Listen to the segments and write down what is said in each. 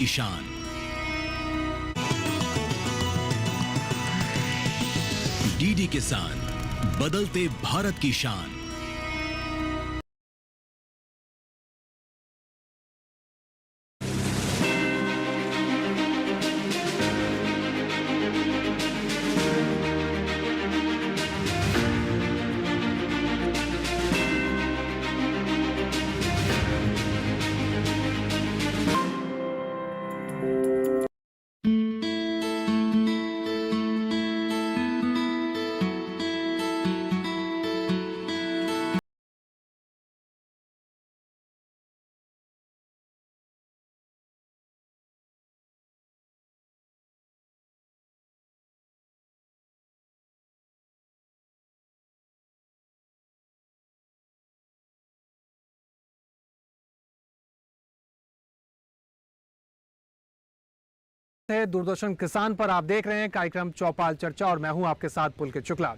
Ishan. DD किसान, बदलते भारत की शान। दूरदर्शन किसान पर आप देख रहे हैं कार्यक्रम चौपाल चर्चा और मैं हूं आपके साथ पुलकित शुक्ला।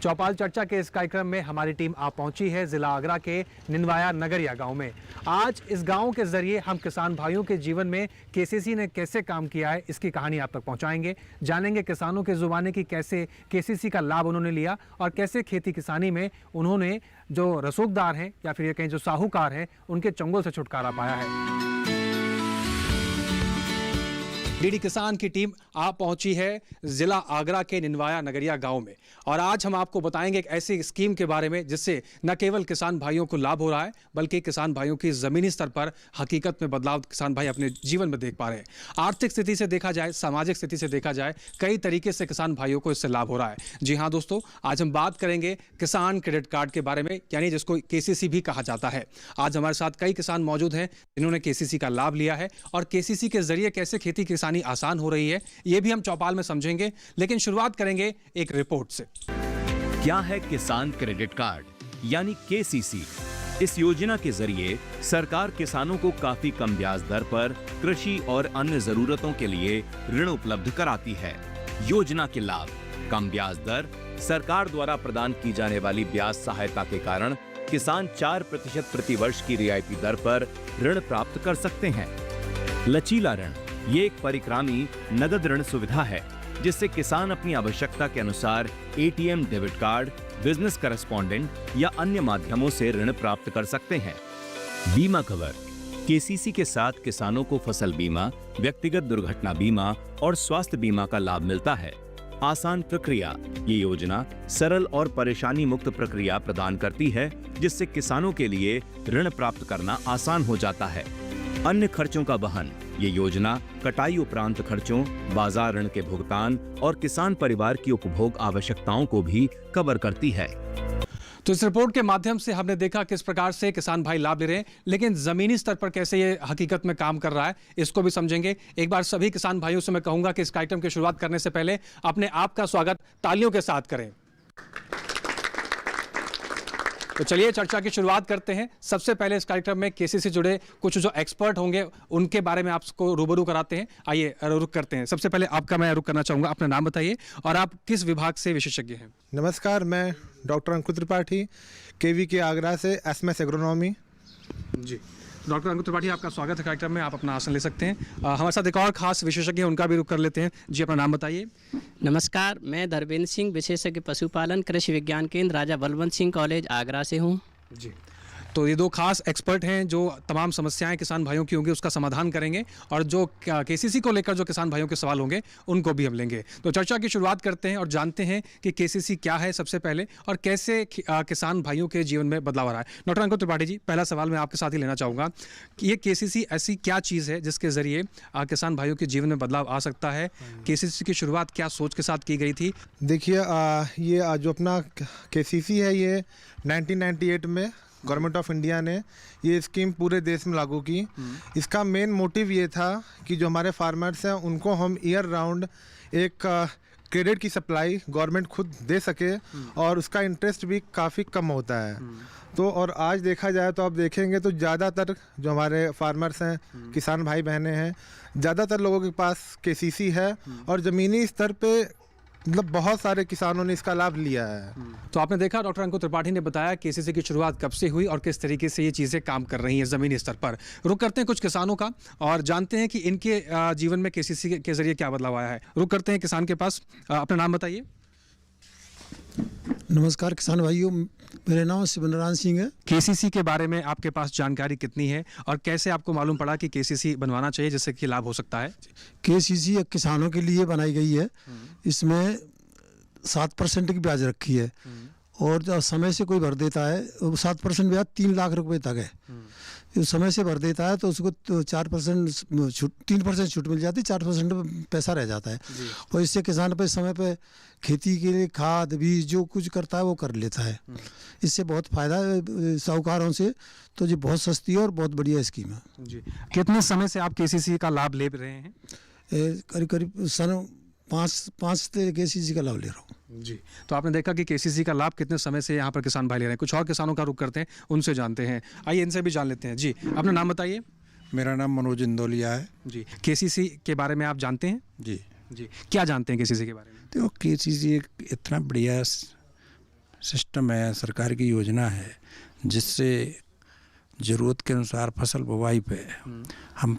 चौपाल चर्चा के इस कार्यक्रम में हमारी टीम आ पहुंची है जिला आगरा के निनवाया नगरिया गांव में। आज इस गांव के जरिए हम किसान भाइयों के जीवन में केसीसी ने कैसे काम किया है इसकी कहानी आप तक पहुंचाएंगे। जानेंगे किसानों के जुबानी की कैसे केसीसी का लाभ उन्होंने लिया और कैसे खेती किसानी में उन्होंने जो रसूखदार हैं या फिर ये कहें जो साहूकार हैं उनके चंगुल से छुटकारा पाया है। डीडी किसान की टीम आप पहुंची है जिला आगरा के निनवाया नगरिया गांव में और आज हम आपको बताएंगे एक ऐसी स्कीम के बारे में जिससे न केवल किसान भाइयों को लाभ हो रहा है बल्कि किसान भाइयों की जमीनी स्तर पर हकीकत में बदलाव किसान भाई अपने जीवन में देख पा रहे हैं। आर्थिक स्थिति से देखा जाए, सामाजिक स्थिति से देखा जाए, कई तरीके से किसान भाइयों को इससे लाभ हो रहा है। जी हाँ दोस्तों, आज हम बात करेंगे किसान क्रेडिट कार्ड के बारे में, यानी जिसको केसीसी भी कहा जाता है। आज हमारे साथ कई किसान मौजूद हैं जिन्होंने केसीसी का लाभ लिया है और केसीसी के जरिए कैसे खेती किसानी आसान हो रही है ये भी हम चौपाल में समझेंगे। लेकिन शुरुआत करेंगे एक रिपोर्ट से। क्या है किसान क्रेडिट कार्ड यानी केसीसी? इस योजना के जरिए सरकार किसानों को काफी कम ब्याज दर पर कृषि और अन्य जरूरतों के लिए ऋण उपलब्ध कराती है। योजना के लाभ: कम ब्याज दर, सरकार द्वारा प्रदान की जाने वाली ब्याज सहायता के कारण किसान 4% प्रति वर्ष की रियायती दर पर ऋण प्राप्त कर सकते हैं। लचीला ऋण: ये एक परिक्रामी नगद ऋण सुविधा है जिससे किसान अपनी आवश्यकता के अनुसार ATM, debit card, business correspondent या अन्य माध्यमों से ऋण प्राप्त कर सकते हैं। बीमा कवर: केसीसी के साथ किसानों को फसल बीमा, व्यक्तिगत दुर्घटना बीमा और स्वास्थ्य बीमा का लाभ मिलता है। आसान प्रक्रिया: ये योजना सरल और परेशानी मुक्त प्रक्रिया प्रदान करती है जिससे किसानों के लिए ऋण प्राप्त करना आसान हो जाता है। अन्य खर्चों का वहन: ये योजना कटाई उपरांत खर्चों, बाजार ऋण के भुगतान और किसान परिवार की उपभोग आवश्यकताओं को भी कवर करती है। तो इस रिपोर्ट के माध्यम से हमने देखा किस प्रकार से किसान भाई लाभ ले रहे हैं, लेकिन जमीनी स्तर पर कैसे ये हकीकत में काम कर रहा है इसको भी समझेंगे। एक बार सभी किसान भाइयों से मैं कहूंगा कि इस कार्यक्रम की शुरुआत करने से पहले अपने आप का स्वागत तालियों के साथ करें। तो चलिए चर्चा की शुरुआत करते हैं। सबसे पहले इस कार्यक्रम में केसीसी से जुड़े कुछ जो एक्सपर्ट होंगे उनके बारे में आपको रूबरू कराते हैं। आइए रुक करते हैं। सबसे पहले आपका मैं रुक करना चाहूंगा, अपना नाम बताइए और आप किस विभाग से विशेषज्ञ हैं? नमस्कार, मैं डॉक्टर अंकुर त्रिपाठी, केवी के आगरा से, एसएमएस एग्रोनॉमी। जी डॉक्टर अंकुर त्रिपाठी, आपका स्वागत है कार्यक्रम में। आप अपना आसन ले सकते हैं। हमारे साथ एक और खास विशेषज्ञ हैं, उनका भी रुक कर लेते हैं। जी अपना नाम बताइए। नमस्कार, मैं धर्मेंद्र सिंह, विशेषज्ञ पशुपालन, कृषि विज्ञान केंद्र राजा बलवंत सिंह कॉलेज आगरा से हूँ। जी तो ये दो खास एक्सपर्ट हैं जो तमाम समस्याएं किसान भाइयों की होंगी उसका समाधान करेंगे और जो केसीसी को लेकर जो किसान भाइयों के सवाल होंगे उनको भी हम लेंगे। तो चर्चा की शुरुआत करते हैं और जानते हैं कि केसीसी क्या है सबसे पहले और कैसे किसान भाइयों के जीवन में बदलाव आ रहा है। डॉक्टर अंकुर त्रिपाठी जी, पहला सवाल मैं आपके साथ ही लेना चाहूँगा कि ये केसीसी ऐसी क्या चीज़ है जिसके ज़रिए किसान भाइयों के जीवन में बदलाव आ सकता है? केसीसी की शुरुआत क्या सोच के साथ की गई थी? देखिए, ये जो अपना केसीसी है ये 1998 में गवर्नमेंट ऑफ इंडिया ने ये स्कीम पूरे देश में लागू की। इसका मेन मोटिव ये था कि जो हमारे फार्मर्स हैं उनको हम ईयर राउंड एक क्रेडिट की सप्लाई गवर्नमेंट खुद दे सके और उसका इंटरेस्ट भी काफ़ी कम होता है। तो और आज देखा जाए तो आप देखेंगे तो ज़्यादातर जो हमारे फार्मर्स हैं, किसान भाई बहनें हैं, ज़्यादातर लोगों के पास केसीसी है और ज़मीनी स्तर पे मतलब बहुत सारे किसानों ने इसका लाभ लिया है। तो आपने देखा डॉक्टर अंकुर त्रिपाठी ने बताया केसीसी की शुरुआत कब से हुई और किस तरीके से ये चीज़ें काम कर रही हैं ज़मीनी स्तर पर। रुक करते हैं कुछ किसानों का और जानते हैं कि इनके जीवन में केसीसी के जरिए क्या बदलाव आया है। रुक करते हैं किसान के पास। अपना नाम बताइए। नमस्कार किसान भाइयों, मेरा नाम शिवनारायण सिंह है। केसीसी के बारे में आपके पास जानकारी कितनी है और कैसे आपको मालूम पड़ा कि केसीसी बनवाना चाहिए जिससे कि लाभ हो सकता है? केसीसी किसानों के लिए बनाई गई है। इसमें 7% की ब्याज रखी है और जब समय से कोई भर देता है 7% ब्याज 3 लाख रुपए तक है। जो समय से भर देता है तो उसको 4% छूट, 3% छूट मिल जाती है, 4% पैसा रह जाता है। और इससे किसान पे समय पे खेती के लिए खाद बीज जो कुछ करता है वो कर लेता है। इससे बहुत फ़ायदा है साहूकारों से। तो ये बहुत सस्ती है और बहुत बढ़िया स्कीम है जी। कितने समय से आप केसीसी का लाभ ले रहे हैं? करीब करीब सन 5 से केसीसी का लाभ ले रहा हूँ जी। तो आपने देखा कि केसीसी का लाभ कितने समय से यहाँ पर किसान भाई ले रहे हैं। कुछ और किसानों का रुख करते हैं, उनसे जानते हैं। आइए इनसे भी जान लेते हैं। जी, अपना नाम बताइए। मेरा नाम मनोज इंदौलिया है। जी, केसीसी के बारे में आप जानते हैं? जी जी, क्या जानते हैं केसीसी के बारे में? तो केसीसी एक इतना बढ़िया सिस्टम है, सरकार की योजना है जिससे ज़रूरत के अनुसार फसल बुवाई पे हम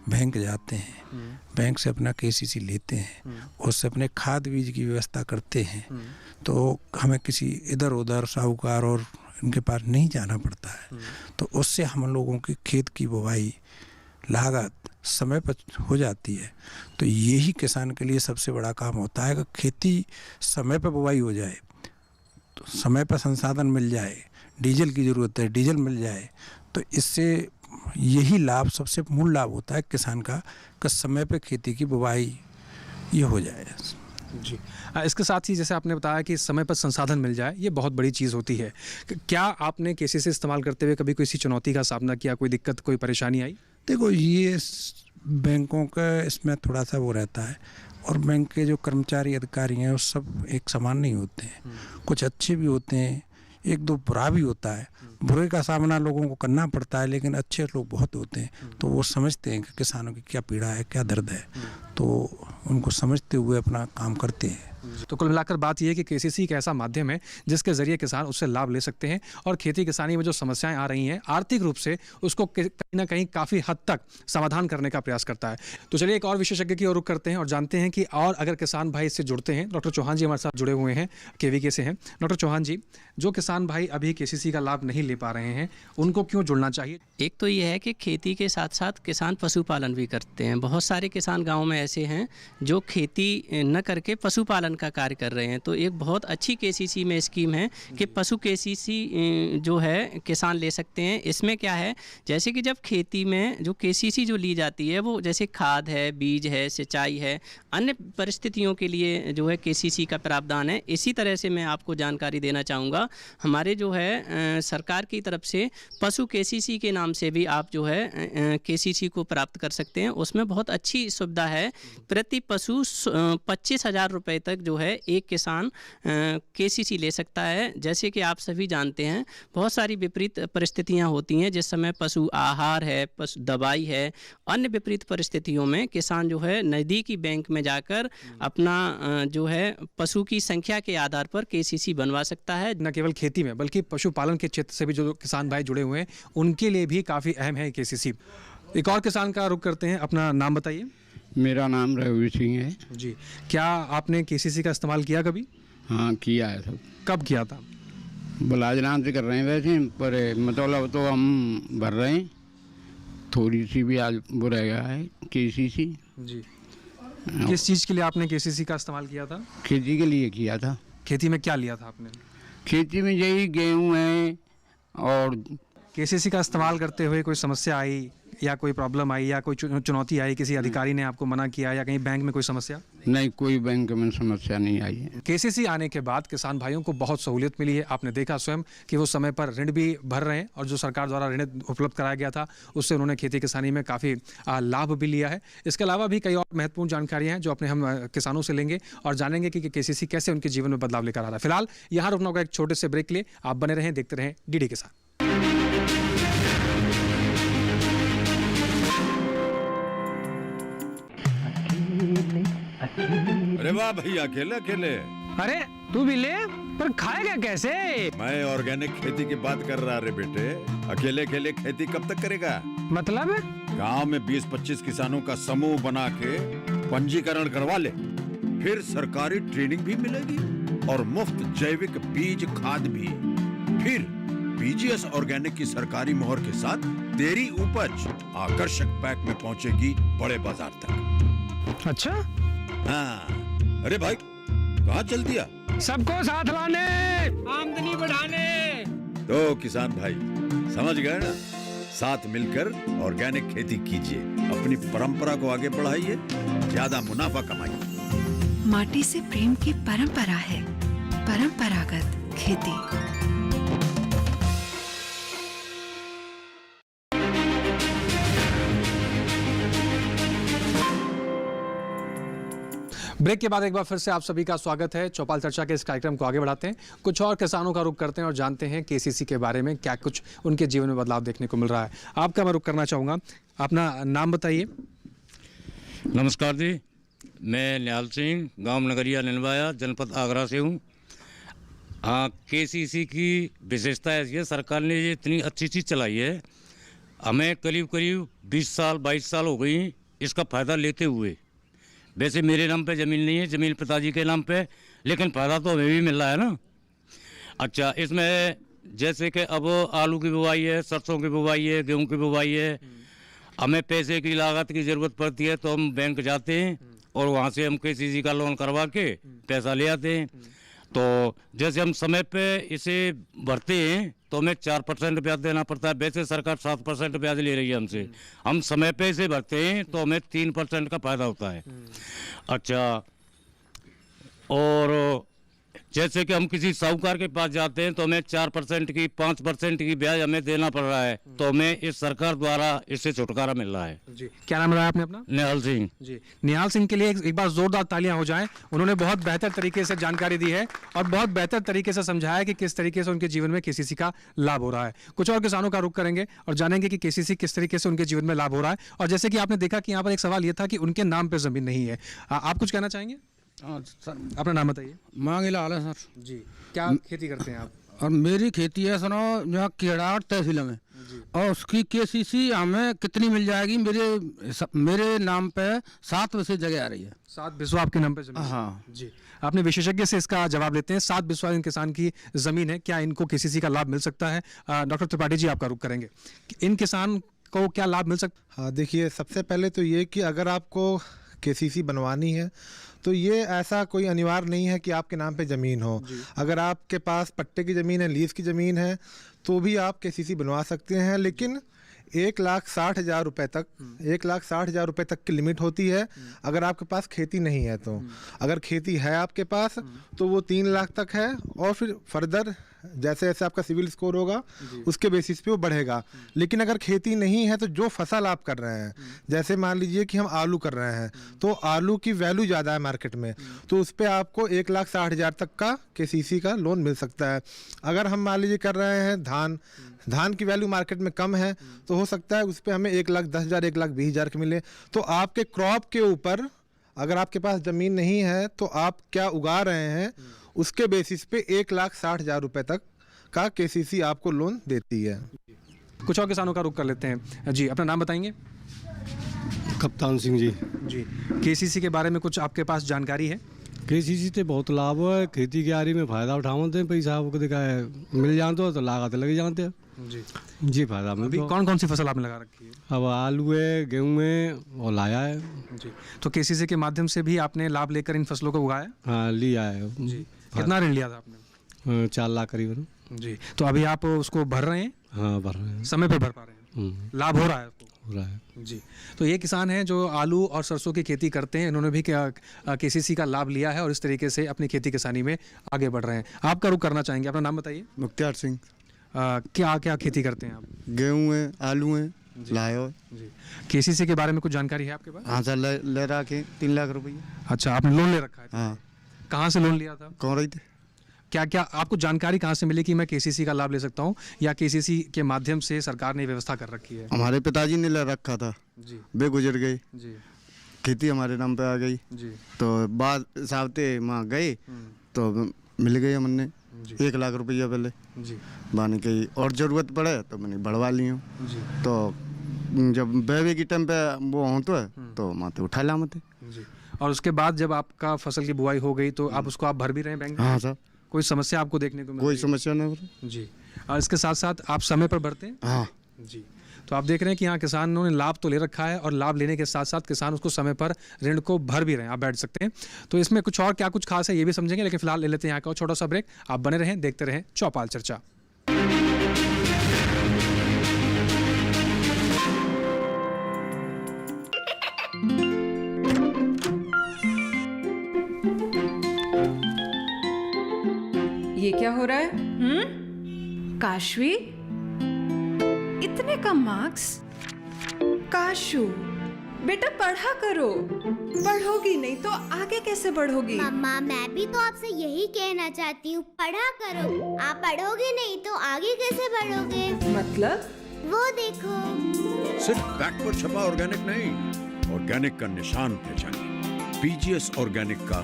बैंक जाते हैं, बैंक से अपना केसीसी लेते हैं, उससे अपने खाद बीज की व्यवस्था करते हैं। तो हमें किसी इधर उधर साहूकार और इनके पास नहीं जाना पड़ता है। तो उससे हम लोगों की खेत की बुवाई लागत समय पर हो जाती है। तो यही किसान के लिए सबसे बड़ा काम होता है कि खेती समय पर बुवाई हो जाए, तो समय पर संसाधन मिल जाए, डीजल की ज़रूरत है डीजल मिल जाए। तो इससे यही लाभ सबसे मूल लाभ होता है किसान का कि समय पे खेती की बुवाई ये हो जाए। जी, इसके साथ ही जैसे आपने बताया कि समय पर संसाधन मिल जाए, ये बहुत बड़ी चीज़ होती है। क्या आपने केसीसी इस्तेमाल करते हुए कभी किसी चुनौती का सामना किया, कोई दिक्कत कोई परेशानी आई? देखो, ये बैंकों का इसमें थोड़ा सा वो रहता है और बैंक के जो कर्मचारी अधिकारी हैं वो सब एक समान नहीं होते हैं। कुछ अच्छे भी होते हैं, एक दो बुरा भी होता है। बुरे का सामना लोगों को करना पड़ता है, लेकिन अच्छे लोग बहुत होते हैं। तो वो समझते हैं कि किसानों की क्या पीड़ा है, क्या दर्द है, तो उनको समझते हुए अपना काम करते हैं। तो कुल मिलाकर बात यह है कि केसीसी एक ऐसा माध्यम है जिसके जरिए किसान उससे लाभ ले सकते हैं और खेती किसानी में जो समस्याएं आ रही हैं आर्थिक रूप से उसको कहीं ना कहीं काफ़ी हद तक समाधान करने का प्रयास करता है। तो चलिए एक और विशेषज्ञ की ओर रुख करते हैं और जानते हैं कि और अगर किसान भाई इससे जुड़ते हैं। डॉक्टर चौहान जी हमारे साथ जुड़े हुए हैं, केवीके से हैं। डॉक्टर चौहान जी, जो किसान भाई अभी केसीसी का लाभ नहीं ले पा रहे हैं उनको क्यों जुड़ना चाहिए? एक तो ये है कि खेती के साथ साथ किसान पशुपालन भी करते हैं। बहुत सारे किसान गांव में ऐसे हैं जो खेती न करके पशुपालन का कार्य कर रहे हैं। तो एक बहुत अच्छी केसीसी में स्कीम है कि पशु केसीसी जो है किसान ले सकते हैं। इसमें क्या है, जैसे कि जब खेती में जो केसीसी जो ली जाती है वो जैसे खाद है, बीज है, सिंचाई है, अन्य परिस्थितियों के लिए जो है केसीसी का प्रावधान है। इसी तरह से मैं आपको जानकारी देना चाहूँगा, हमारे जो है सरकार की तरफ से पशु केसीसी के नाम से भी आप जो है केसीसी को प्राप्त कर सकते हैं। उसमें बहुत अच्छी सुविधा है। प्रति पशु 25,000 रुपये तक जो है एक किसान केसीसी ले सकता है। जैसे कि आप सभी जानते हैं बहुत सारी विपरीत परिस्थितियां होती हैं, जिस समय पशु आहार है, पशु दवाई है, अन्य विपरीत परिस्थितियों में किसान जो है नज़दीकी बैंक में जाकर अपना जो है पशु की संख्या के आधार पर केसीसी बनवा सकता है। न केवल खेती में बल्कि पशुपालन के क्षेत्र से भी जो किसान भाई जुड़े हुए हैं उनके लिए भी काफ़ी अहम है केसीसी। एक और किसान का रुख करते हैं, अपना नाम बताइए। मेरा नाम रघुवीर सिंह है। जी, क्या आपने केसीसी का इस्तेमाल किया कभी? हाँ, किया है सब। कब किया था? बलाजनाम से कर रहे हैं वैसे, पर मतलब तो हम भर रहे हैं। थोड़ी सी भी आज वो रह गया है केसीसी। जी, किस चीज़ के लिए आपने केसीसी का इस्तेमाल किया था? खेती के लिए किया था। खेती में क्या लिया था आपने? खेती में यही गेहूँ है। और केसीसी का इस्तेमाल करते हुए कोई समस्या आई या कोई प्रॉब्लम आई या कोई चुनौती आई, किसी अधिकारी ने आपको मना किया या कहीं बैंक में कोई समस्या? नहीं, कोई बैंक में समस्या नहीं आई है। केसीसी आने के बाद किसान भाइयों को बहुत सहूलियत मिली है। आपने देखा स्वयं कि वो समय पर ऋण भी भर रहे हैं और जो सरकार द्वारा ऋण उपलब्ध कराया गया था उससे उन्होंने खेती किसानी में काफ़ी लाभ भी लिया है। इसके अलावा भी कई और महत्वपूर्ण जानकारियाँ हैं जो अपने हम किसानों से लेंगे और जानेंगे कि केसीसी कैसे उनके जीवन में बदलाव लेकर आ रहा है। फिलहाल यहाँ रुकना होगा एक छोटे से ब्रेक के लिए। आप बने रहें, देखते रहें डीडी किसान। अरे वाह भैया, अकेले अकेले। अरे तू भी ले, पर खाएगा कैसे? मैं ऑर्गेनिक खेती की बात कर रहा रे बेटे। अकेले अकेले खेती कब तक करेगा? मतलब? गांव में 20-25 किसानों का समूह बना के पंजीकरण करवा ले, फिर सरकारी ट्रेनिंग भी मिलेगी और मुफ्त जैविक बीज खाद भी। फिर बीजीएस ऑर्गेनिक की सरकारी मोहर के साथ तेरी उपज आकर्षक पैक में पहुंचेगी बड़े बाजार तक। अच्छा? हाँ। अरे भाई कहाँ चल दिया? सबको साथ लाने, आमदनी बढ़ाने। तो किसान भाई समझ गए ना? साथ मिलकर ऑर्गेनिक खेती कीजिए, अपनी परंपरा को आगे बढ़ाइए, ज्यादा मुनाफा कमाइए। माटी से प्रेम की परंपरा है परंपरागत खेती। ब्रेक के बाद एक बार फिर से आप सभी का स्वागत है। चौपाल चर्चा के इस कार्यक्रम को आगे बढ़ाते हैं, कुछ और किसानों का रुख करते हैं और जानते हैं केसीसी के बारे में क्या कुछ उनके जीवन में बदलाव देखने को मिल रहा है। आपका मैं रुख करना चाहूँगा, अपना नाम बताइए। नमस्कार जी, मैं निहाल सिंह, गांव नगरिया निलवाया, जनपद आगरा से हूँ। हाँ, केसीसी की विशेषता ऐसी है, सरकार ने ये इतनी अच्छी चीज़ चलाई है, हमें करीब करीब 20 साल 22 साल हो गई इसका फ़ायदा लेते हुए। वैसे मेरे नाम पे ज़मीन नहीं है, ज़मीन पिताजी के नाम पे, लेकिन फ़ायदा तो हमें भी मिल रहा है ना। अच्छा, इसमें जैसे कि अब आलू की बुवाई है, सरसों की बुवाई है, गेहूं की बुवाई है, हमें पैसे की लागत की ज़रूरत पड़ती है तो हम बैंक जाते हैं और वहाँ से हम केसीसी का लोन करवा के पैसा ले आते हैं। तो जैसे हम समय पे इसे भरते हैं तो हमें 4% ब्याज देना पड़ता है। वैसे सरकार 7% ब्याज ले रही है हमसे, हम समय पे इसे भरते हैं तो हमें 3% का फायदा होता है। अच्छा, और जैसे कि हम किसी साहूकार के पास जाते हैं तो हमें 4% की 5% की ब्याज हमें देना पड़ रहा है, तो हमें इस सरकार द्वारा इससे छुटकारा मिल रहा है। जी, क्या नाम रहा है आपने अपना? निहाल सिंह जी, निहाल सिंह के लिए एक बार जोरदार तालियां हो जाएं। उन्होंने बहुत बेहतर तरीके से जानकारी दी है और बहुत बेहतर तरीके से समझाया कि किस तरीके से उनके जीवन में केसीसी का लाभ हो रहा है। कुछ और किसानों का रुख करेंगे और जानेंगे कि केसीसी किस तरीके से उनके जीवन में लाभ हो रहा है। और जैसे कि आपने देखा कि यहाँ पर एक सवाल ये था कि उनके नाम पर जमीन नहीं है, आप कुछ कहना चाहेंगे? हाँ सर, अपना नाम बताइए। मांगीलाल है सर जी, क्या खेती करते हैं आप? और मेरी खेती है सुनो यहाँ केड़ाट तहसील में, और उसकी केसीसी हमें कितनी मिल जाएगी? मेरे नाम पे 7 बिस्वा जगह आ रही है। 7 बिस्वा आपके नाम पे जमीन? हाँ जी, आपने विशेषज्ञ से इसका जवाब लेते हैं। 7 बिस्वा इन किसान की जमीन है, क्या इनको केसीसी का लाभ मिल सकता है? डॉक्टर त्रिपाठी जी, आपका रुख करेंगे, इन किसान को क्या लाभ मिल सकता? हाँ देखिए, सबसे पहले तो ये कि अगर आपको केसीसी बनवानी है तो ये ऐसा कोई अनिवार्य नहीं है कि आपके नाम पे ज़मीन हो। अगर आपके पास पट्टे की ज़मीन है, लीज़ की ज़मीन है, तो भी आप केसीसी बनवा सकते हैं। लेकिन 1,60,000 रुपये तक 1,60,000 रुपये तक की लिमिट होती है अगर आपके पास खेती नहीं है तो। अगर खेती है आपके पास तो वो 3 लाख तक है, और फिर फर्दर जैसे जैसे आपका सिविल स्कोर होगा उसके बेसिस पे वो बढ़ेगा। लेकिन अगर खेती नहीं है तो जो फसल आप कर रहे हैं, जैसे मान लीजिए कि हम आलू कर रहे हैं तो आलू की वैल्यू ज़्यादा है मार्केट में, तो उस पर आपको 1,60,000 तक का केसीसी का लोन मिल सकता है। अगर हम मान लीजिए कर रहे हैं धान की वैल्यू मार्केट में कम है तो हो सकता है उस पर हमें 1,10,000 1,20,000 के मिले। तो आपके क्रॉप के ऊपर, अगर आपके पास ज़मीन नहीं है तो आप क्या उगा रहे हैं उसके बेसिस पे 1,60,000 रुपये तक का केसीसी आपको लोन देती है। कुछ और किसानों का रुख कर लेते हैं। जी, अपना नाम बताएंगे। कप्तान सिंह जी। जी, केसीसी के बारे में कुछ आपके पास जानकारी है? केसीसी से बहुत लाभ है, खेती की आरी में फ़ायदा उठाते हैं, पैसा आपको दिखा है मिल जाते तो लागत लग जाते हैं। जी फ़ायदा में। अभी कौन कौन सी फसल आपने लगा रखी है? अब आलू है, गेहूँ है और लाया है। जी, तो केसीसी के माध्यम से भी आपने लाभ लेकर इन फसलों को उगाया? हाँ, लिया है। जी, कितना ऋण लिया था आपने? 4 लाख करीबन। जी, तो अभी आप उसको भर रहे हैं? हाँ, भर रहे हैं, समय पे भर पा रहे हैं, लाभ हो रहा है आपको? हो रहा है। जी, तो ये किसान हैं जो आलू और सरसों की खेती करते हैं, इन्होंने भी केसीसी का लाभ लिया है और इस तरीके से अपनी खेती किसानी में आगे बढ़ रहे हैं। आपका रुख करना चाहेंगे, अपना नाम बताइए। मुख्तार सिंह। क्या क्या खेती करते हैं आप? गेहूँ है, आलू है, लाया। जी, केसीसी के बारे में कुछ जानकारी है आपके पास? हाँ सर, ले रखे 3 लाख रुपये। अच्छा, आपने लोन ले रखा है? हाँ। कहाँ से लोन लिया था? कौन रही थे? क्या क्या आपको जानकारी कहाँ से मिली कि मैं केसीसी का लाभ ले सकता हूँ, या केसीसी के माध्यम से सरकार ने व्यवस्था कर रखी है? हमारे पिताजी ने ले रखा था जी, वे गुजर गए। जी, खेती हमारे नाम पे आ गई जी। तो बाद साहबते वहाँ गए तो मिल गई हमने 1 लाख रुपया पहले जी। बाने की और ज़रूरत पड़े तो मैंने बढ़वा ली हूँ। तो जब बेबी की टाइम पे वो हों तो माते उठा ला मत। जी। और उसके बाद जब आपका फसल की बुआई हो गई तो आप उसको आप भर भी रहे हैं बैंक में? हाँ सर। कोई समस्या आपको देखने को मिली? कोई समस्या नहीं। जी। और इसके साथ साथ आप समय पर भरते हैं? हाँ जी। तो आप देख रहे हैं कि यहाँ किसानों ने लाभ तो ले रखा है और लाभ लेने के साथ साथ किसान उसको समय पर ऋण को भर भी रहे हैं। आप बैठ सकते हैं। तो इसमें कुछ और क्या कुछ खास है ये भी समझेंगे, लेकिन फिलहाल ले लेते हैं यहाँ का छोटा सा ब्रेक। आप बने रहें, देखते रहें चौपाल चर्चा। ये क्या हो रहा है? काशवी, इतने कम मार्क्स? काशू बेटा पढ़ा करो, पढ़ोगी नहीं तो आगे कैसे बढ़ोगी? मम्मा मैं भी तो आपसे यही कहना चाहती हूँ, पढ़ा करो। आप पढ़ोगे नहीं तो आगे कैसे बढ़ोगे? मतलब? वो देखो, सिर्फ बैक पर छपा ऑर्गेनिक नहीं, ऑर्गेनिक का निशान पहचानिए। पीजीएस ऑर्गेनिक का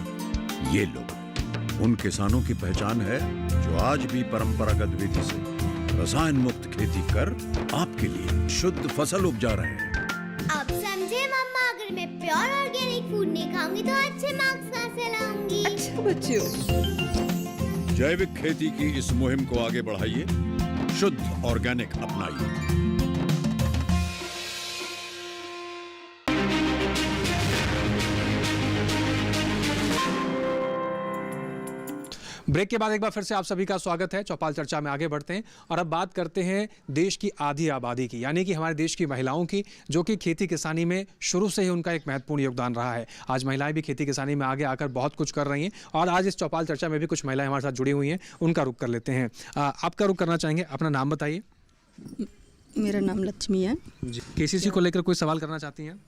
ये लोगो उन किसानों की पहचान है जो आज भी परंपरागत विधि से रसायन मुक्त खेती कर आपके लिए शुद्ध फसल उपजा रहे हैं। अब समझे मम्मा, अगर मैं प्योर ऑर्गेनिक फूड नहीं खाऊंगी तो अच्छे मार्क्स कहाँ से लाऊंगी? अच्छा बच्चों, जैविक खेती की इस मुहिम को आगे बढ़ाइए, शुद्ध ऑर्गेनिक अपनाइए। ब्रेक के बाद एक बार फिर से आप सभी का स्वागत है। चौपाल चर्चा में आगे बढ़ते हैं और अब बात करते हैं देश की आधी आबादी की, यानी कि हमारे देश की महिलाओं की, जो कि खेती किसानी में शुरू से ही उनका एक महत्वपूर्ण योगदान रहा है। आज महिलाएं भी खेती किसानी में आगे आकर बहुत कुछ कर रही हैं और आज इस चौपाल चर्चा में भी कुछ महिलाएं हमारे साथ जुड़ी हुई हैं। उनका रुख कर लेते हैं। आपका रुख करना चाहेंगे, अपना नाम बताइए। मेरा नाम लक्ष्मी है जी। केसीसी को लेकर कोई सवाल करना चाहती हैं?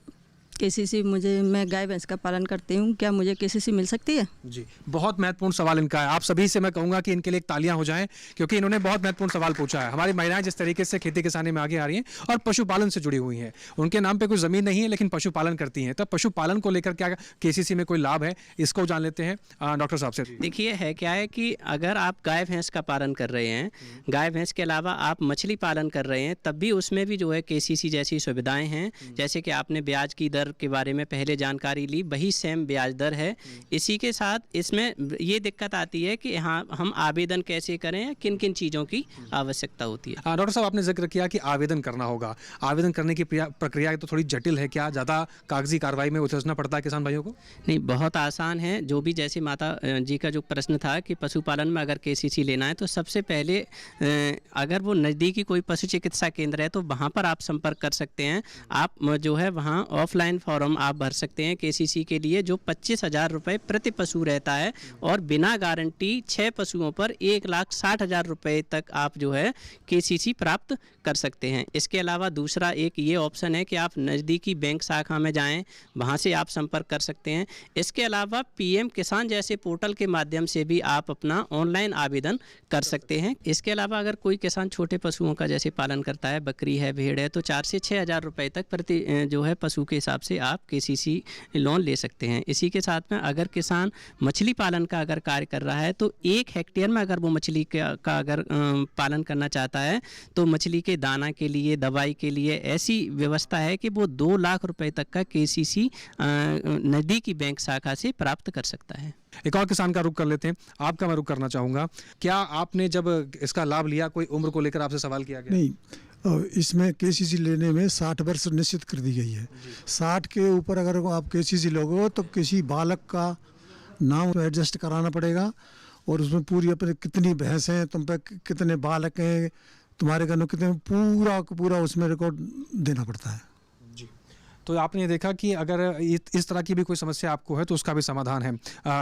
केसीसी, मैं गाय भैंस का पालन करती हूँ, क्या मुझे केसीसी मिल सकती है? जी, बहुत महत्वपूर्ण सवाल इनका है। आप सभी से मैं कहूंगा कि इनके लिए एक तालियां हो जाएं, क्योंकि इन्होंने बहुत महत्वपूर्ण सवाल पूछा है। हमारी महिलाएं जिस तरीके से खेती किसानी में आगे आ रही हैं और पशुपालन से जुड़ी हुई हैं, उनके नाम पे कोई जमीन नहीं है लेकिन पशुपालन करती हैं, तो पशुपालन को लेकर क्या केसीसी में कोई लाभ है, इसको जान लेते हैं डॉक्टर साहब से। देखिए है क्या है कि अगर आप गाय भैंस का पालन कर रहे हैं, गाय भैंस के अलावा आप मछली पालन कर रहे हैं, तब भी उसमें भी जो है केसीसी जैसी सुविधाएं हैं। जैसे कि आपने ब्याज की दर के बारे में पहले जानकारी ली, वही सेम ब्याज दर है। इसी के साथ इसमें ये दिक्कत आती है कि हाँ, हम आवेदन कैसे करें, किन किन चीज़ों की आवश्यकता होती है। डॉक्टर साहब, आपने जिक्र किया कि आवेदन करना होगा। आवेदन करने की प्रक्रिया तो थोड़ी जटिल है, क्या ज़्यादा कागजी कार्रवाई में उलझना पड़ता है किसान भाइयों को? नहीं, बहुत आसान है। जो भी जैसे माता जी का जो प्रश्न था कि पशुपालन में अगर केसीसी लेना है तो सबसे पहले अगर वो नज़दीकी कोई पशु चिकित्सा केंद्र है तो वहाँ पर आप संपर्क कर सकते हैं। आप जो है वहाँ ऑफलाइन फॉर्म आप भर सकते हैं केसीसी के लिए, जो 25,000 रुपये प्रति पशु रहता है और बिना गारंटी 6 पशुओं पर 1,60,000 रुपये तक आप जो है केसीसी प्राप्त कर सकते हैं। इसके अलावा दूसरा एक ये ऑप्शन है कि आप नज़दीकी बैंक शाखा में जाएं, वहां से आप संपर्क कर सकते हैं। इसके अलावा पीएम किसान जैसे पोर्टल के माध्यम से भी आप अपना ऑनलाइन आवेदन कर सकते हैं। इसके अलावा अगर कोई किसान छोटे पशुओं का जैसे पालन करता है, बकरी है, भेड़ है, तो 4 से 6,000 रुपये तक प्रति जो है पशु के हिसाब से आप केसीसी लोन ले सकते हैं। इसी के साथ में अगर किसान मछली पालन का अगर कार्य कर रहा है तो 1 हेक्टेयर में अगर वो मछली का अगर पालन करना चाहता है तो मछली के दाना के लिए, दवाई के लिए ऐसी व्यवस्था है कि वो 2 लाख रुपए तक का केसीसी नज़दीकी बैंक शाखा से प्राप्त कर सकता है। एक और किसान का रुख कर लेते हैं। आपका मैं रुख करना चाहूँगा। क्या आपने जब इसका लाभ लिया, कोई उम्र को लेकर आपसे सवाल किया गया? नहीं, इसमें केसीसी लेने में 60 वर्ष निश्चित कर दी गई है। 60 के ऊपर अगर आप केसीसी लोगे तो किसी बालक का नाम एडजस्ट कराना पड़ेगा और उसमें पूरी अपने कितनी भैंस हैं, तुम पे कितने बालक हैं, तुम्हारे घर में कितने, पूरा उसमें रिकॉर्ड देना पड़ता है। तो आपने देखा कि अगर इस तरह की भी कोई समस्या आपको है तो उसका भी समाधान है।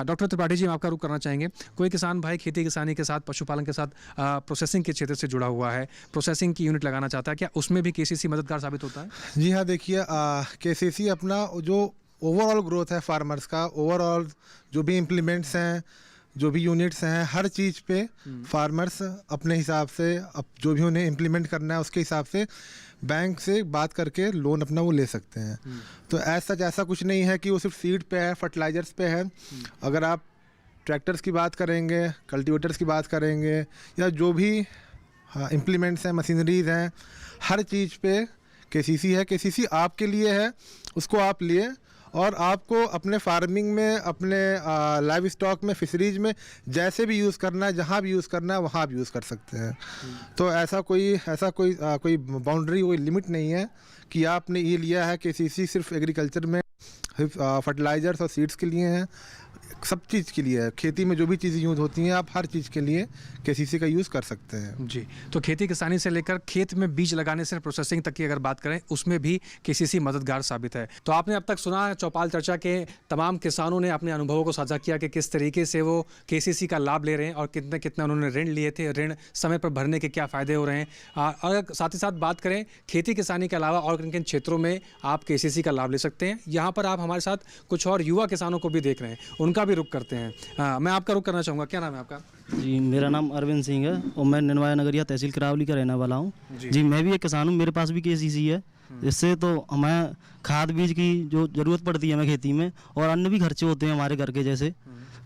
डॉक्टर त्रिपाठी जी, मैं आपका रुख करना चाहेंगे। कोई किसान भाई खेती किसानी के साथ, पशुपालन के साथ प्रोसेसिंग के क्षेत्र से जुड़ा हुआ है, प्रोसेसिंग की यूनिट लगाना चाहता है, क्या उसमें भी केसीसी मददगार साबित होता है? जी हाँ, देखिए केसीसी अपना जो ओवरऑल ग्रोथ है फार्मर्स का, ओवरऑल जो भी इम्प्लीमेंट्स हैं, जो भी यूनिट्स हैं, हर चीज़ पे फार्मर्स अपने हिसाब से जो भी उन्हें इम्प्लीमेंट करना है उसके हिसाब से बैंक से बात करके लोन अपना वो ले सकते हैं। तो ऐसा कुछ नहीं है कि वो सिर्फ सीड पे है, फर्टिलाइजर्स पे है। अगर आप ट्रैक्टर्स की बात करेंगे, कल्टीवेटर्स की बात करेंगे, या जो भी इम्प्लीमेंट्स हैं, मशीनरीज हैं, हर चीज़ पे केसीसी है। केसीसी आपके लिए है, उसको आप लिए और आपको अपने फार्मिंग में, अपने लाइव स्टॉक में, फिशरीज में जैसे भी यूज़ करना है, जहाँ भी यूज़ करना है वहाँ आप यूज़ कर सकते हैं। तो ऐसा कोई बाउंड्री, कोई लिमिट नहीं है कि आपने ये लिया है। केसीसी सिर्फ एग्रीकल्चर में फर्टिलाइजर्स और सीड्स के लिए हैं, सब चीज़ के लिए है। खेती में जो भी चीज़ें यूज़ होती हैं, आप हर चीज़ के लिए केसीसी का यूज़ कर सकते हैं। जी, तो खेती किसानी से लेकर खेत में बीज लगाने से प्रोसेसिंग तक की अगर बात करें, उसमें भी केसीसी मददगार साबित है। तो आपने अब तक सुना, चौपाल चर्चा के तमाम किसानों ने अपने अनुभवों को साझा किया कि किस तरीके से वो केसीसी का लाभ ले रहे हैं और कितने उन्होंने ऋण लिए थे, ऋण समय पर भरने के क्या फ़ायदे हो रहे हैं। और साथ ही साथ बात करें खेती किसानी के अलावा और किन किन क्षेत्रों में आप केसीसी का लाभ ले सकते हैं, यहाँ पर आप हमारे साथ कुछ और युवा किसानों को भी देख रहे हैं, उनका भी रुख करते हैं। मैं आपका रुख करना चाहूँगा, क्या नाम है आपका? जी, मेरा नाम अरविंद सिंह है और मैं निनवाया नगरिया तहसील करावली का रहने वाला हूँ। जी, मैं भी एक किसान हूँ, मेरे पास भी केसीसी है। इससे तो हमें खाद बीज की जो ज़रूरत पड़ती है हमें खेती में, और अन्य भी खर्चे होते हैं हमारे घर के, जैसे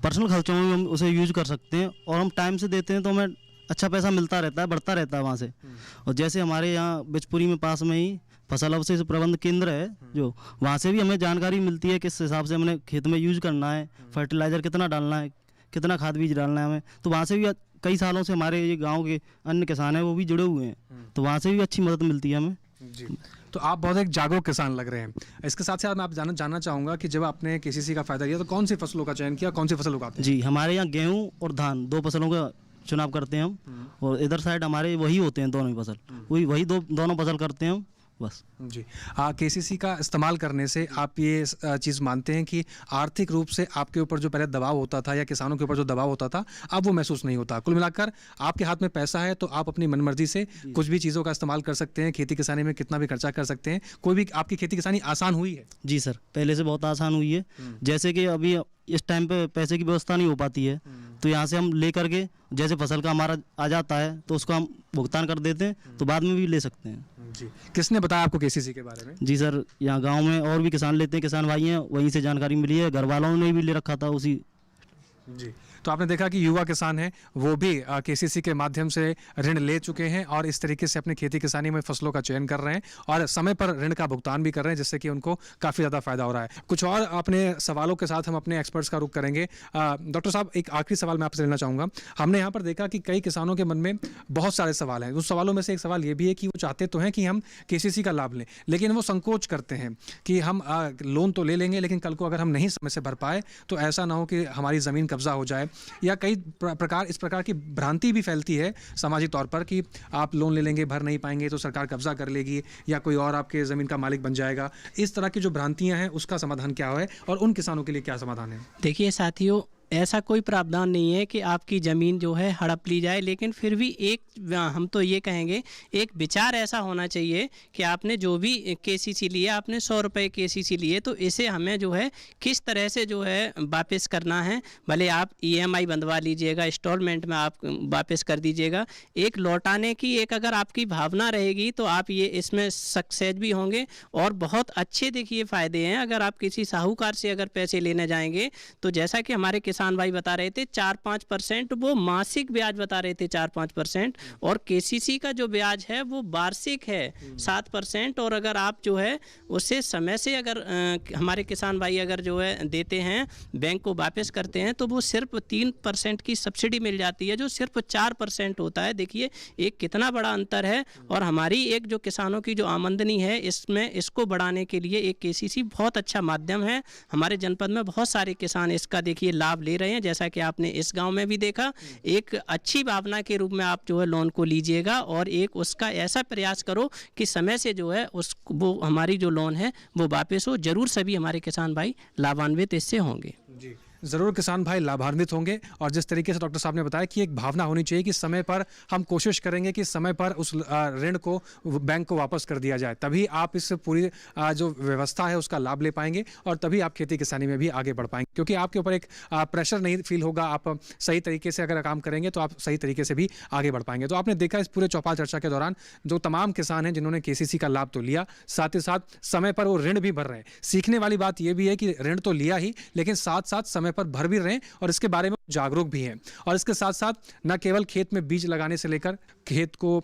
पर्सनल खर्चों में हम उसे यूज कर सकते हैं और हम टाइम से देते हैं तो हमें अच्छा पैसा मिलता रहता है, बढ़ता रहता है वहाँ से। और जैसे हमारे यहाँ बिचपुरी में पास में ही फसल अवशेष प्रबंध केंद्र है, जो वहाँ से भी हमें जानकारी मिलती है किस हिसाब से हमने खेत में यूज करना है, फर्टिलाइज़र कितना डालना है, कितना खाद बीज डालना है हमें। तो वहाँ से भी कई सालों से हमारे ये गांव के अन्य किसान हैं वो भी जुड़े हुए हैं, तो वहाँ से भी अच्छी मदद मिलती है हमें। जी, तो आप बहुत एक जागरूक किसान लग रहे हैं। इसके साथ साथ मैं आप जानना चाहूँगा कि जब आपने केसीसी का फ़ायदा लिया तो कौन सी फसलों का चयन किया, कौन सी फसल उगाते हैं? जी, हमारे यहाँ गेहूँ और धान, 2 फसलों का चुनाव करते हैं हम, और इधर साइड हमारे वही होते हैं दोनों ही फसल, वही दोनों फसल करते हैं हम बस। जी, केसीसी का इस्तेमाल करने से आप ये चीज़ मानते हैं कि आर्थिक रूप से आपके ऊपर जो पहले दबाव होता था या किसानों के ऊपर जो दबाव होता था, अब वो महसूस नहीं होता? कुल मिलाकर आपके हाथ में पैसा है तो आप अपनी मनमर्जी से कुछ भी चीज़ों का इस्तेमाल कर सकते हैं, खेती किसानी में कितना भी खर्चा कर सकते हैं। कोई भी आपकी खेती किसानी आसान हुई है? जी सर, पहले से बहुत आसान हुई है। जैसे कि अभी इस टाइम पे पैसे की व्यवस्था नहीं हो पाती है, तो यहाँ से हम ले करके जैसे फसल का हमारा आ जाता है तो उसको हम भुगतान कर देते हैं, तो बाद में भी ले सकते हैं। जी, किसने बताया आपको केसीसी के बारे में? जी सर, यहाँ गांव में और भी किसान लेते हैं, किसान भाई हैं, वहीं से जानकारी मिली है, घर वालों ने भी ले रखा था उसी। जी, तो आपने देखा कि युवा किसान हैं वो भी केसीसी के माध्यम से ऋण ले चुके हैं और इस तरीके से अपनी खेती किसानी में फसलों का चयन कर रहे हैं और समय पर ऋण का भुगतान भी कर रहे हैं, जिससे कि उनको काफ़ी ज़्यादा फायदा हो रहा है। कुछ और अपने सवालों के साथ हम अपने एक्सपर्ट्स का रुख करेंगे। डॉक्टर साहब, एक आखिरी सवाल मैं आपसे लेना चाहूँगा। हमने यहाँ पर देखा कि कई किसानों के मन में बहुत सारे सवाल हैं। उस सवालों में से एक सवाल ये भी है कि वो चाहते तो हैं कि हम केसीसी का लाभ लें, लेकिन वो संकोच करते हैं कि हम लोन तो ले लेंगे, लेकिन कल को अगर हम नहीं समय से भर पाए तो ऐसा ना हो कि हमारी ज़मीन कब्जा हो जाए, या कई इस प्रकार की भ्रांति भी फैलती है सामाजिक तौर पर कि आप लोन ले लेंगे, भर नहीं पाएंगे तो सरकार कब्जा कर लेगी या कोई और आपके ज़मीन का मालिक बन जाएगा। इस तरह की जो भ्रांतियां हैं उसका समाधान क्या है और उन किसानों के लिए क्या समाधान है? देखिए साथियों, ऐसा कोई प्रावधान नहीं है कि आपकी ज़मीन जो है हड़प ली जाए, लेकिन फिर भी एक हम तो ये कहेंगे एक विचार ऐसा होना चाहिए कि आपने जो भी केसीसी लिया, आपने 100 रुपये केसीसी लिए, तो इसे हमें जो है किस तरह से जो है वापस करना है। भले आप EMI बंधवा लीजिएगा, इंस्टॉलमेंट में आप वापस कर दीजिएगा, एक लौटाने की एक अगर आपकी भावना रहेगी तो आप ये इसमें सक्सेस भी होंगे और बहुत अच्छे देखिए फ़ायदे हैं। अगर आप किसी साहूकार से अगर पैसे लेने जाएंगे तो जैसा कि हमारे किसान भाई बता रहे थे 4-5% वो मासिक ब्याज बता रहे थे 4-5%, और केसीसी का जो ब्याज है वो वार्षिक है 7%। और अगर आप जो है उससे समय से अगर हमारे किसान भाई अगर जो है देते हैं, बैंक को वापस करते हैं, तो वो सिर्फ 3% की सब्सिडी मिल जाती है, जो सिर्फ 4% होता है। देखिए एक कितना बड़ा अंतर है। और हमारी एक जो किसानों की जो आमदनी है इसमें इसको बढ़ाने के लिए एक केसीसी बहुत अच्छा माध्यम है। हमारे जनपद में बहुत सारे किसान इसका देखिए लाभ ले रहे हैं, जैसा कि आपने इस गांव में भी देखा। एक अच्छी भावना के रूप में आप जो है लोन को लीजिएगा और एक उसका ऐसा प्रयास करो कि समय से जो है वो हमारी जो लोन है वो वापस हो। जरूर सभी हमारे किसान भाई लाभान्वित इससे होंगे। जी, ज़रूर किसान भाई लाभान्वित होंगे। और जिस तरीके से डॉक्टर साहब ने बताया कि एक भावना होनी चाहिए कि समय पर हम कोशिश करेंगे कि समय पर उस ऋण को बैंक को वापस कर दिया जाए, तभी आप इस पूरी जो व्यवस्था है उसका लाभ ले पाएंगे और तभी आप खेती किसानी में भी आगे बढ़ पाएंगे, क्योंकि आपके ऊपर एक प्रेशर नहीं फील होगा। आप सही तरीके से अगर काम करेंगे तो आप सही तरीके से भी आगे बढ़ पाएंगे। तो आपने देखा इस पूरे चौपाल चर्चा के दौरान जो तमाम किसान हैं जिन्होंने केसीसी का लाभ तो लिया, साथ ही साथ समय पर वो ऋण भी भर रहे हैं। सीखने वाली बात यह भी है कि ऋण तो लिया ही, लेकिन साथ साथ समय पर भर भी रहे हैं और इसके बारे में जागरूक भी हैं। और इसके साथ साथ न केवल खेत में बीज लगाने से लेकर खेत को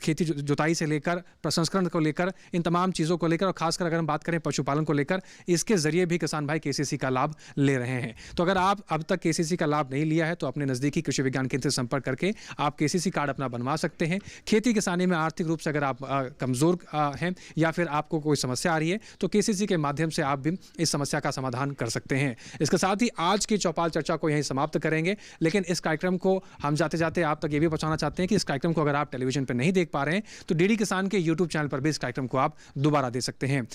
खेती जुताई से लेकर प्रसंस्करण को लेकर इन तमाम चीज़ों को लेकर, और खासकर अगर हम बात करें पशुपालन को लेकर, इसके जरिए भी किसान भाई केसीसी का लाभ ले रहे हैं। तो अगर आप अब तक केसीसी का लाभ नहीं लिया है तो अपने नज़दीकी कृषि विज्ञान केंद्र से संपर्क करके आप केसीसी कार्ड अपना बनवा सकते हैं। खेती किसानी में आर्थिक रूप से अगर आप कमज़ोर हैं या फिर आपको कोई समस्या आ रही है तो केसीसी के माध्यम से आप भी इस समस्या का समाधान कर सकते हैं। इसके साथ ही आज की चौपाल चर्चा को यहीं समाप्त करेंगे, लेकिन इस कार्यक्रम को हम जाते जाते आप तक ये भी पहुंचाना चाहते हैं कि इस कार्यक्रम को अगर आप टेलीविजन पर नहीं देख पा रहे हैं तो डीडी किसान के यूट्यूब चैनल पर भी इस कार्यक्रम को आप दोबारा दे सकते हैं।